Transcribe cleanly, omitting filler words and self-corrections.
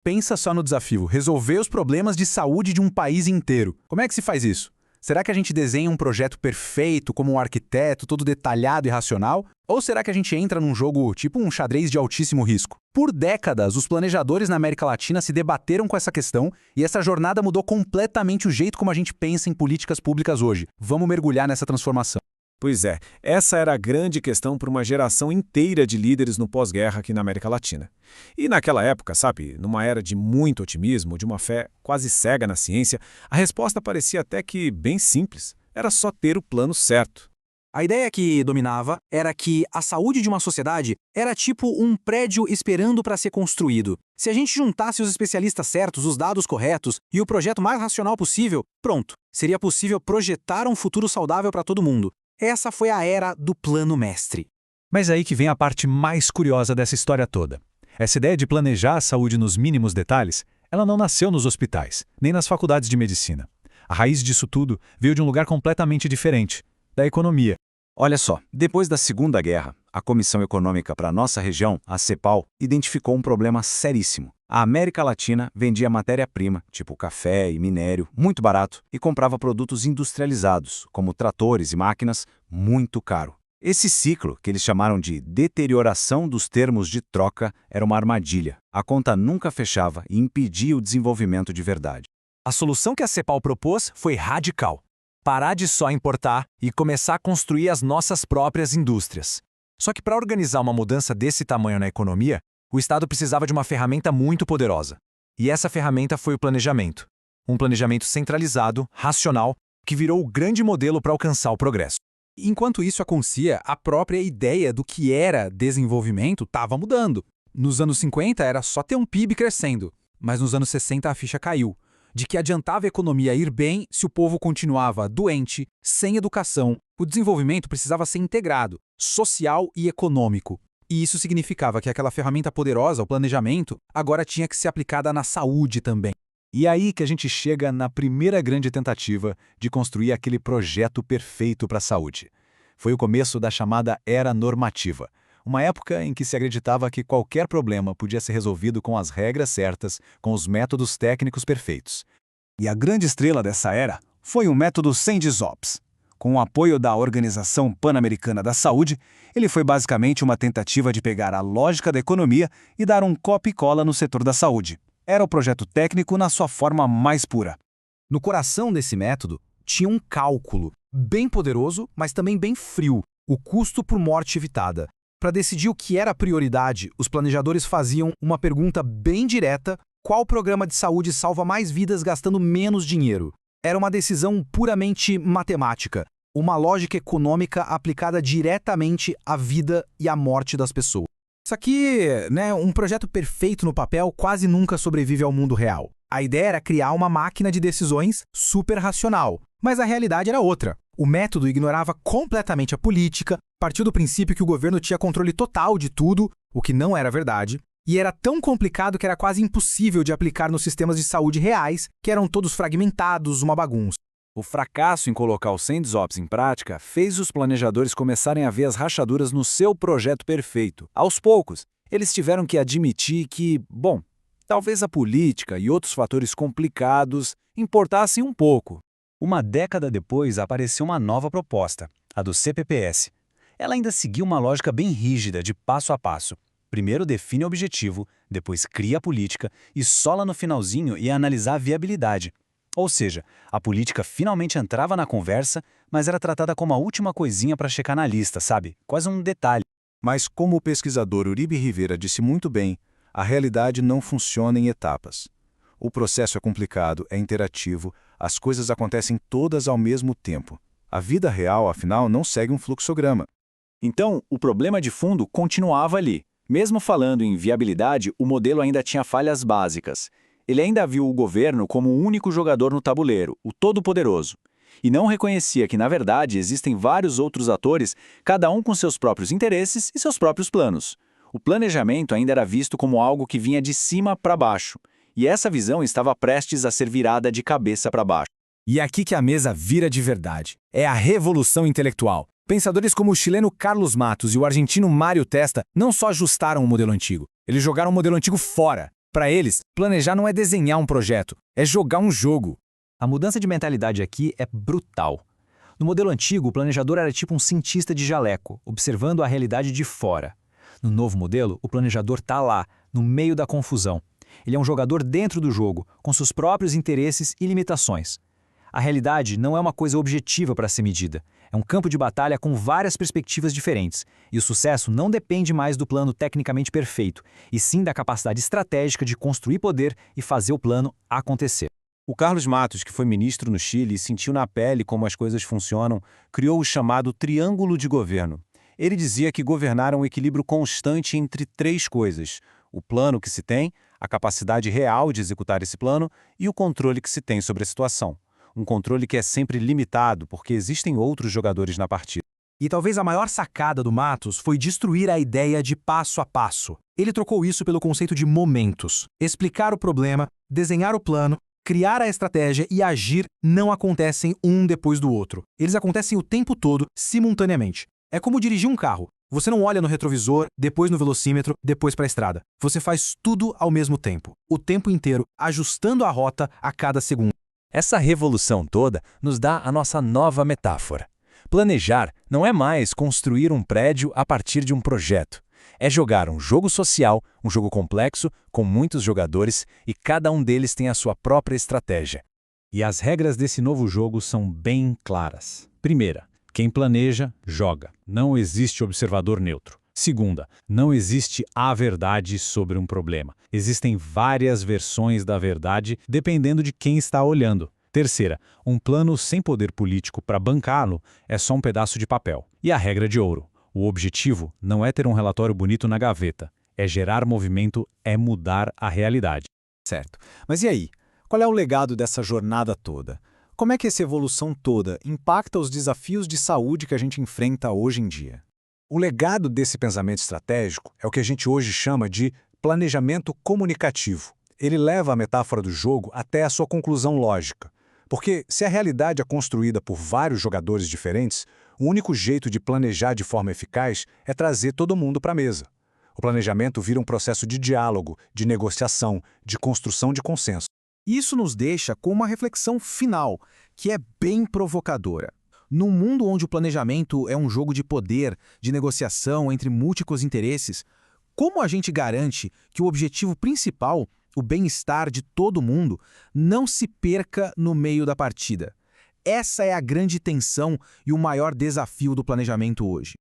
Pensa só no desafio, resolver os problemas de saúde de um país inteiro. Como é que se faz isso? Será que a gente desenha um projeto perfeito, como um arquiteto, todo detalhado e racional? Ou será que a gente entra num jogo tipo um xadrez de altíssimo risco? Por décadas, os planejadores na América Latina se debateram com essa questão e essa jornada mudou completamente o jeito como a gente pensa em políticas públicas hoje. Vamos mergulhar nessa transformação. Pois é, essa era a grande questão para uma geração inteira de líderes no pós-guerra aqui na América Latina. E naquela época, sabe, numa era de muito otimismo, de uma fé quase cega na ciência, a resposta parecia até que bem simples. Era só ter o plano certo. A ideia que dominava era que a saúde de uma sociedade era tipo um prédio esperando para ser construído. Se a gente juntasse os especialistas certos, os dados corretos e o projeto mais racional possível, pronto, seria possível projetar um futuro saudável para todo mundo. Essa foi a era do plano mestre. Mas aí que vem a parte mais curiosa dessa história toda. Essa ideia de planejar a saúde nos mínimos detalhes, ela não nasceu nos hospitais, nem nas faculdades de medicina. A raiz disso tudo veio de um lugar completamente diferente, da economia. Olha só, depois da Segunda Guerra, a Comissão Econômica para a nossa região, a CEPAL, identificou um problema seríssimo. A América Latina vendia matéria-prima, tipo café e minério, muito barato e comprava produtos industrializados, como tratores e máquinas, muito caro. Esse ciclo, que eles chamaram de deterioração dos termos de troca, era uma armadilha. A conta nunca fechava e impedia o desenvolvimento de verdade. A solução que a CEPAL propôs foi radical. Parar de só importar e começar a construir as nossas próprias indústrias. Só que para organizar uma mudança desse tamanho na economia, o Estado precisava de uma ferramenta muito poderosa. E essa ferramenta foi o planejamento. Um planejamento centralizado, racional, que virou o grande modelo para alcançar o progresso. Enquanto isso acontecia, a própria ideia do que era desenvolvimento estava mudando. Nos anos 50 era só ter um PIB crescendo, mas nos anos 60 a ficha caiu. De que adiantava a economia ir bem se o povo continuava doente, sem educação. O desenvolvimento precisava ser integrado, social e econômico. E isso significava que aquela ferramenta poderosa, o planejamento, agora tinha que ser aplicada na saúde também. E aí que a gente chega na primeira grande tentativa de construir aquele projeto perfeito para a saúde. Foi o começo da chamada Era Normativa, uma época em que se acreditava que qualquer problema podia ser resolvido com as regras certas, com os métodos técnicos perfeitos. E a grande estrela dessa era foi o método Sands-Ops. Com o apoio da Organização Pan-Americana da Saúde, ele foi basicamente uma tentativa de pegar a lógica da economia e dar um copia e cola no setor da saúde. Era o projeto técnico na sua forma mais pura. No coração desse método, tinha um cálculo, bem poderoso, mas também bem frio, o custo por morte evitada. Para decidir o que era prioridade, os planejadores faziam uma pergunta bem direta: qual programa de saúde salva mais vidas gastando menos dinheiro? Era uma decisão puramente matemática, uma lógica econômica aplicada diretamente à vida e à morte das pessoas. Isso aqui, um projeto perfeito no papel quase nunca sobrevive ao mundo real. A ideia era criar uma máquina de decisões super racional, mas a realidade era outra. O método ignorava completamente a política, partiu do princípio que o governo tinha controle total de tudo, o que não era verdade, e era tão complicado que era quase impossível de aplicar nos sistemas de saúde reais, que eram todos fragmentados, uma bagunça. O fracasso em colocar o Sands-Ops em prática fez os planejadores começarem a ver as rachaduras no seu projeto perfeito. Aos poucos, eles tiveram que admitir que, talvez a política e outros fatores complicados importassem um pouco. Uma década depois apareceu uma nova proposta, a do CPPS. Ela ainda seguia uma lógica bem rígida de passo a passo. Primeiro define o objetivo, depois cria a política e só lá no finalzinho ia analisar a viabilidade. Ou seja, a política finalmente entrava na conversa, mas era tratada como a última coisinha para checar na lista, sabe? Quase um detalhe. Mas como o pesquisador Uribe Rivera disse muito bem, a realidade não funciona em etapas. O processo é complicado, é interativo, as coisas acontecem todas ao mesmo tempo. A vida real, afinal, não segue um fluxograma. Então, o problema de fundo continuava ali. Mesmo falando em viabilidade, o modelo ainda tinha falhas básicas. Ele ainda viu o governo como o único jogador no tabuleiro, o todo-poderoso. E não reconhecia que, na verdade, existem vários outros atores, cada um com seus próprios interesses e seus próprios planos. O planejamento ainda era visto como algo que vinha de cima para baixo. E essa visão estava prestes a ser virada de cabeça para baixo. E é aqui que a mesa vira de verdade. É a revolução intelectual. Pensadores como o chileno Carlos Matos e o argentino Mário Testa não só ajustaram o modelo antigo, eles jogaram o modelo antigo fora. Para eles, planejar não é desenhar um projeto, é jogar um jogo. A mudança de mentalidade aqui é brutal. No modelo antigo, o planejador era tipo um cientista de jaleco, observando a realidade de fora. No novo modelo, o planejador está lá, no meio da confusão. Ele é um jogador dentro do jogo, com seus próprios interesses e limitações. A realidade não é uma coisa objetiva para ser medida. É um campo de batalha com várias perspectivas diferentes. E o sucesso não depende mais do plano tecnicamente perfeito, e sim da capacidade estratégica de construir poder e fazer o plano acontecer. O Carlos Matos, que foi ministro no Chile e sentiu na pele como as coisas funcionam, criou o chamado Triângulo de Governo. Ele dizia que governar é um equilíbrio constante entre três coisas: o plano que se tem, a capacidade real de executar esse plano e o controle que se tem sobre a situação. Um controle que é sempre limitado, porque existem outros jogadores na partida. E talvez a maior sacada do Matos foi destruir a ideia de passo a passo. Ele trocou isso pelo conceito de momentos. Explicar o problema, desenhar o plano, criar a estratégia e agir não acontecem um depois do outro. Eles acontecem o tempo todo, simultaneamente. É como dirigir um carro. Você não olha no retrovisor, depois no velocímetro, depois para a estrada. Você faz tudo ao mesmo tempo, o tempo inteiro, ajustando a rota a cada segundo. Essa revolução toda nos dá a nossa nova metáfora. Planejar não é mais construir um prédio a partir de um projeto. É jogar um jogo social, um jogo complexo, com muitos jogadores e cada um deles tem a sua própria estratégia. E as regras desse novo jogo são bem claras. Primeira, quem planeja, joga. Não existe observador neutro. Segunda, não existe a verdade sobre um problema. Existem várias versões da verdade dependendo de quem está olhando. Terceira, um plano sem poder político para bancá-lo é só um pedaço de papel. E a regra de ouro: o objetivo não é ter um relatório bonito na gaveta, é gerar movimento, é mudar a realidade. Certo. Mas e aí? Qual é o legado dessa jornada toda? Como é que essa evolução toda impacta os desafios de saúde que a gente enfrenta hoje em dia? O legado desse pensamento estratégico é o que a gente hoje chama de planejamento comunicativo. Ele leva a metáfora do jogo até a sua conclusão lógica. Porque se a realidade é construída por vários jogadores diferentes, o único jeito de planejar de forma eficaz é trazer todo mundo para a mesa. O planejamento vira um processo de diálogo, de negociação, de construção de consenso. Isso nos deixa com uma reflexão final, que é bem provocadora. Num mundo onde o planejamento é um jogo de poder, de negociação entre múltiplos interesses, como a gente garante que o objetivo principal, o bem-estar de todo mundo, não se perca no meio da partida? Essa é a grande tensão e o maior desafio do planejamento hoje.